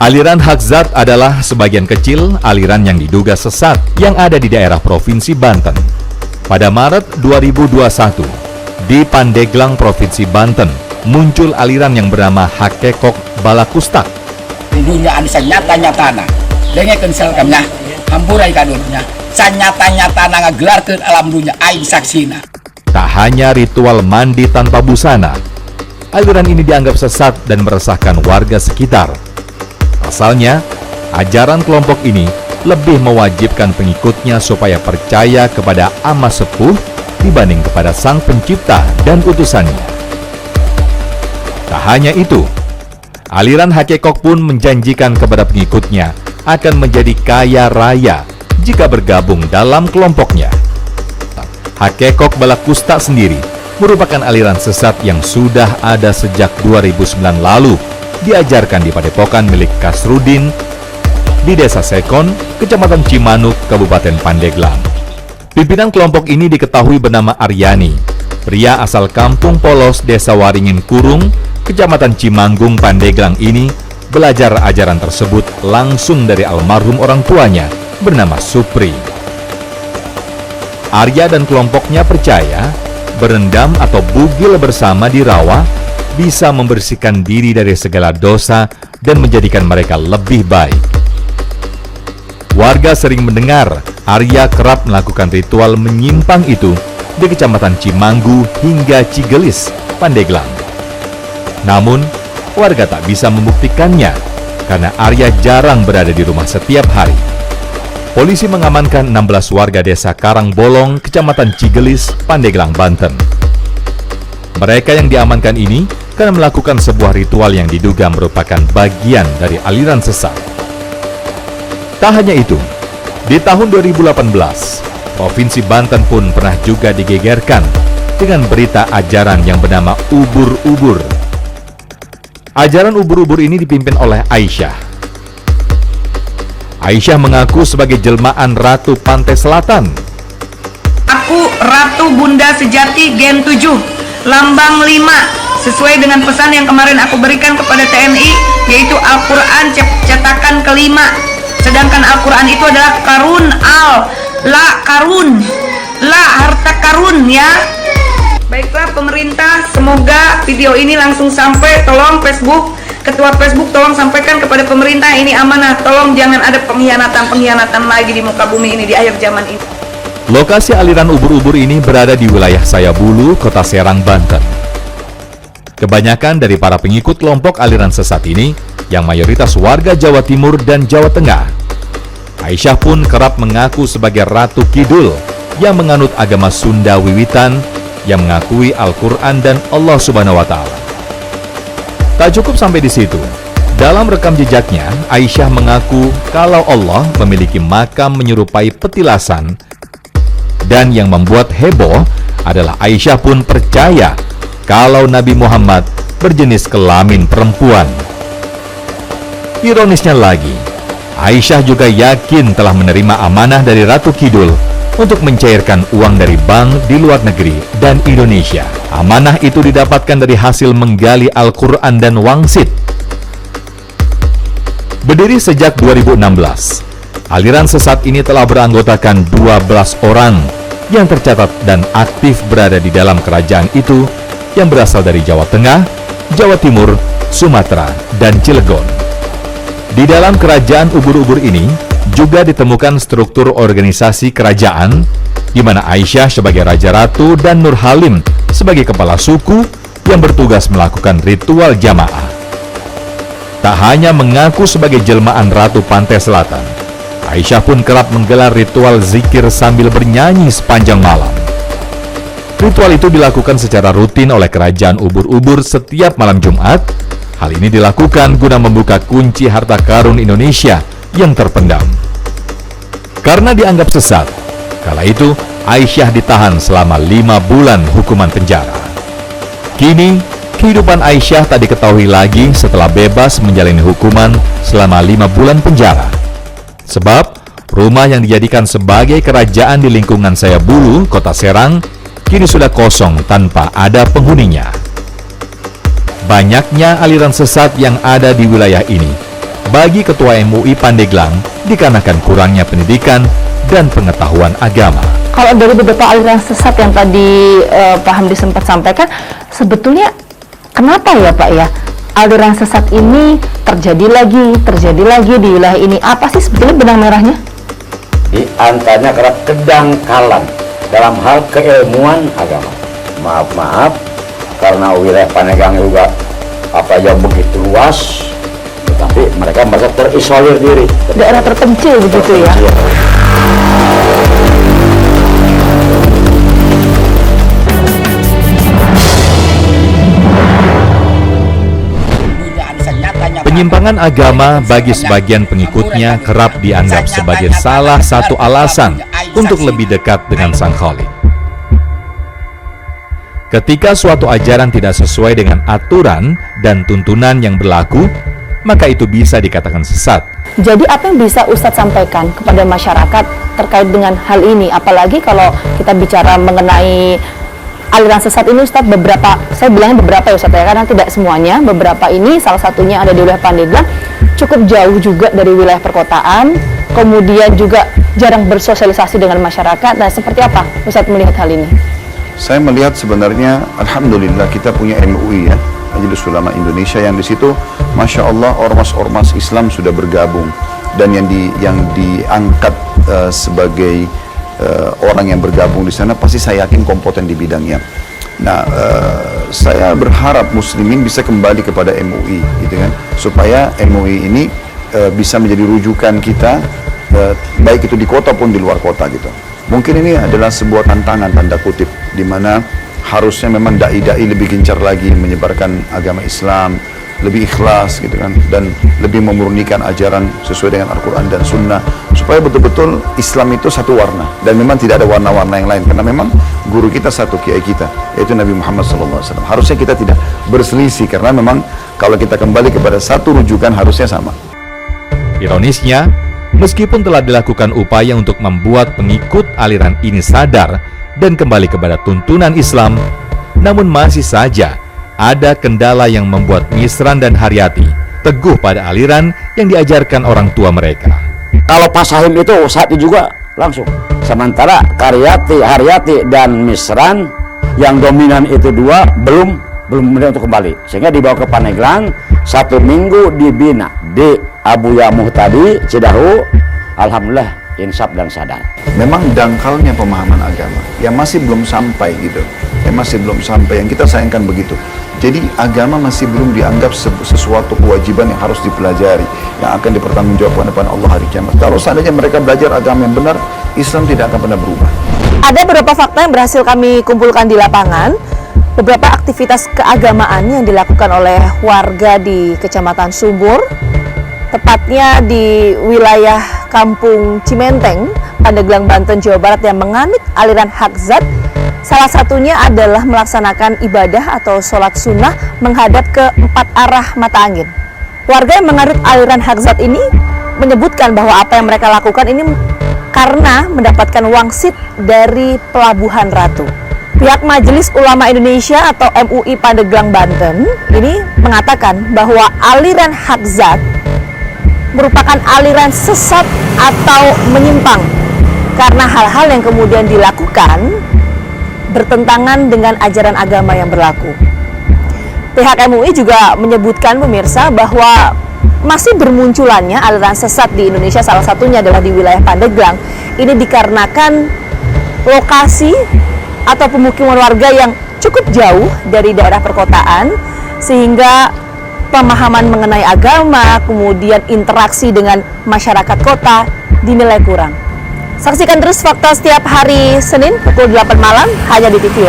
Aliran hak zat adalah sebagian kecil aliran yang diduga sesat yang ada di daerah Provinsi Banten. Pada Maret 2021, di Pandeglang, Provinsi Banten, muncul aliran yang bernama Hakekok Balakustak. Di dunia ada nyata-nyatana, dengekeun selkamnya, hampurai kadurnya, sanyata-nyatana ngagelarkeun alam dunia aing saksina. Tak hanya ritual mandi tanpa busana, aliran ini dianggap sesat dan meresahkan warga sekitar. Pasalnya, ajaran kelompok ini lebih mewajibkan pengikutnya supaya percaya kepada ama sepuh dibanding kepada sang pencipta dan utusannya. Tak hanya itu, aliran Hakekok pun menjanjikan kepada pengikutnya akan menjadi kaya raya jika bergabung dalam kelompoknya. Hakekok Balakustak sendiri merupakan aliran sesat yang sudah ada sejak 2009 lalu, diajarkan di padepokan milik Kasrudin di Desa Sekon, Kecamatan Cimanuk, Kabupaten Pandeglang. Pimpinan kelompok ini diketahui bernama Aryani, pria asal Kampung Polos, Desa Waringin Kurung, Kecamatan Cimanggung, Pandeglang ini belajar ajaran tersebut langsung dari almarhum orang tuanya bernama Supri. Arya dan kelompoknya percaya berendam atau bugil bersama di rawa bisa membersihkan diri dari segala dosa dan menjadikan mereka lebih baik. Warga sering mendengar Arya kerap melakukan ritual menyimpang itu di Kecamatan Cimanggu hingga Cigelis, Pandeglang. Namun, warga tak bisa membuktikannya karena Arya jarang berada di rumah setiap hari. Polisi mengamankan 16 warga desa Karangbolong, Kecamatan Cigelis, Pandeglang, Banten. Mereka yang diamankan ini karena melakukan sebuah ritual yang diduga merupakan bagian dari aliran sesat. Tak hanya itu, di tahun 2018, Provinsi Banten pun pernah juga digegerkan dengan berita ajaran yang bernama ubur-ubur. Ajaran ubur-ubur ini dipimpin oleh Aisyah. Aisyah mengaku sebagai jelmaan Ratu Pantai Selatan. Aku Ratu Bunda Sejati Gen 7, Lambang 5. Sesuai dengan pesan yang kemarin aku berikan kepada TNI, yaitu Al-Quran cetakan kelima. Sedangkan Al-Quran itu adalah karun, karun, harta karun ya. Baiklah pemerintah, semoga video ini langsung sampai. Tolong Ketua Facebook tolong sampaikan kepada pemerintah, ini amanah. Tolong jangan ada pengkhianatan lagi di muka bumi ini di akhir zaman ini. Lokasi aliran ubur-ubur ini berada di wilayah Sayabulu, Kota Serang, Banten. Kebanyakan dari para pengikut kelompok aliran sesat ini yang mayoritas warga Jawa Timur dan Jawa Tengah. Aisyah pun kerap mengaku sebagai Ratu Kidul yang menganut agama Sunda Wiwitan yang mengakui Al-Quran dan Allah Subhanahu wa Ta'ala. Tak cukup sampai di situ. Dalam rekam jejaknya, Aisyah mengaku kalau Allah memiliki makam menyerupai petilasan, dan yang membuat heboh adalah Aisyah pun percaya kalau Nabi Muhammad berjenis kelamin perempuan. Ironisnya lagi, Aisyah juga yakin telah menerima amanah dari Ratu Kidul untuk mencairkan uang dari bank di luar negeri dan Indonesia. Amanah itu didapatkan dari hasil menggali Al-Quran dan wangsit. Berdiri sejak 2016, aliran sesat ini telah beranggotakan 12 orang yang tercatat dan aktif berada di dalam kerajaan itu yang berasal dari Jawa Tengah, Jawa Timur, Sumatera, dan Cilegon. Di dalam kerajaan ubur-ubur ini juga ditemukan struktur organisasi kerajaan di mana Aisyah sebagai Raja Ratu dan Nur Halim sebagai kepala suku yang bertugas melakukan ritual jamaah. Tak hanya mengaku sebagai jelmaan Ratu Pantai Selatan, Aisyah pun kerap menggelar ritual zikir sambil bernyanyi sepanjang malam. Ritual itu dilakukan secara rutin oleh kerajaan ubur-ubur setiap malam Jumat. Hal ini dilakukan guna membuka kunci harta karun Indonesia yang terpendam. Karena dianggap sesat, kala itu Aisyah ditahan selama 5 bulan hukuman penjara. Kini, kehidupan Aisyah tak diketahui lagi setelah bebas menjalani hukuman selama 5 bulan penjara. Sebab, rumah yang dijadikan sebagai kerajaan di lingkungan Sayabulu, Kota Serang, kini sudah kosong tanpa ada penghuninya. Banyaknya aliran sesat yang ada di wilayah ini bagi Ketua MUI Pandeglang dikarenakan kurangnya pendidikan dan pengetahuan agama. Kalau dari beberapa aliran sesat yang tadi Pak Hamdi sempat sampaikan, sebetulnya kenapa ya Pak ya aliran sesat ini terjadi lagi di wilayah ini? Apa sih sebetulnya benang merahnya? Di antaranya karena kedangkalan dalam hal keilmuan agama. Maaf, karena wilayah Pandeglang juga begitu luas, tetapi mereka merasa terisolir diri. Daerah terpencil begitu ya. Penyimpangan agama bagi sebagian pengikutnya kerap dianggap sebagai salah satu alasan untuk lebih dekat dengan Sang Khalid. Ketika suatu ajaran tidak sesuai dengan aturan dan tuntunan yang berlaku, maka itu bisa dikatakan sesat. Jadi apa yang bisa Ustadz sampaikan kepada masyarakat terkait dengan hal ini? Apalagi kalau kita bicara mengenai aliran sesat ini, Ustadz, saya bilangnya beberapa ya Ustadz ya, karena tidak semuanya. Beberapa ini salah satunya ada di wilayah Pandeglang, cukup jauh juga dari wilayah perkotaan, kemudian juga jarang bersosialisasi dengan masyarakat. Nah, seperti apa Ustadz melihat hal ini? Saya melihat sebenarnya alhamdulillah kita punya MUI ya, Majelis Ulama Indonesia, yang di situ Masya Allah ormas-ormas Islam sudah bergabung, dan yang diangkat sebagai orang yang bergabung di sana pasti saya yakin kompeten di bidangnya. Nah, saya berharap muslimin bisa kembali kepada MUI gitu kan, supaya MUI ini bisa menjadi rujukan kita, baik itu di kota pun di luar kota gitu. Mungkin ini adalah sebuah tantangan tanda kutip, di mana harusnya memang dai-dai lebih gencar lagi menyebarkan agama Islam, lebih ikhlas gitu kan, dan lebih memurnikan ajaran sesuai dengan Al-Quran dan Sunnah, supaya betul-betul Islam itu satu warna dan memang tidak ada warna-warna yang lain, karena memang guru kita satu, kiai kita yaitu Nabi Muhammad SAW. Harusnya kita tidak berselisih, karena memang kalau kita kembali kepada satu rujukan harusnya sama. Ironisnya, meskipun telah dilakukan upaya untuk membuat pengikut aliran ini sadar dan kembali kepada tuntunan Islam, namun masih saja ada kendala yang membuat Misran dan Haryati teguh pada aliran yang diajarkan orang tua mereka. Kalau Pak Sahim itu saat itu juga langsung. Sementara Haryati dan Misran yang dominan itu dua belum untuk kembali. Sehingga dibawa ke Pandeglang, 1 minggu dibina di Abu Yamuh tadi, Cidahu. Alhamdulillah insaf dan sadar. Memang dangkalnya pemahaman agama yang masih belum sampai gitu, yang kita sayangkan begitu. Jadi agama masih belum dianggap sesuatu kewajiban yang harus dipelajari, yang akan dipertanggungjawabkan depan Allah hari kiamat. Kalau seandainya mereka belajar agama yang benar, Islam tidak akan pernah berubah. Ada beberapa fakta yang berhasil kami kumpulkan di lapangan, beberapa aktivitas keagamaan yang dilakukan oleh warga di Kecamatan Subur, tepatnya di wilayah Kampung Cimenteng, Pandeglang, Banten, Jawa Barat, yang menganut aliran Haqzat. Salah satunya adalah melaksanakan ibadah atau sholat sunnah menghadap ke 4 arah mata angin. Warga yang menganut aliran Haqzat ini menyebutkan bahwa apa yang mereka lakukan ini karena mendapatkan wangsit dari Pelabuhan Ratu. Pihak Majelis Ulama Indonesia atau MUI Pandeglang, Banten ini mengatakan bahwa aliran Haqzat merupakan aliran sesat atau menyimpang karena hal-hal yang kemudian dilakukan bertentangan dengan ajaran agama yang berlaku. Pihak MUI juga menyebutkan pemirsa bahwa masih bermunculannya aliran sesat di Indonesia, salah satunya adalah di wilayah Pandeglang. Ini dikarenakan lokasi atau pemukiman warga yang cukup jauh dari daerah perkotaan, sehingga pemahaman mengenai agama, kemudian interaksi dengan masyarakat kota dinilai kurang. Saksikan terus Fakta setiap hari Senin pukul 8 malam hanya di TV One.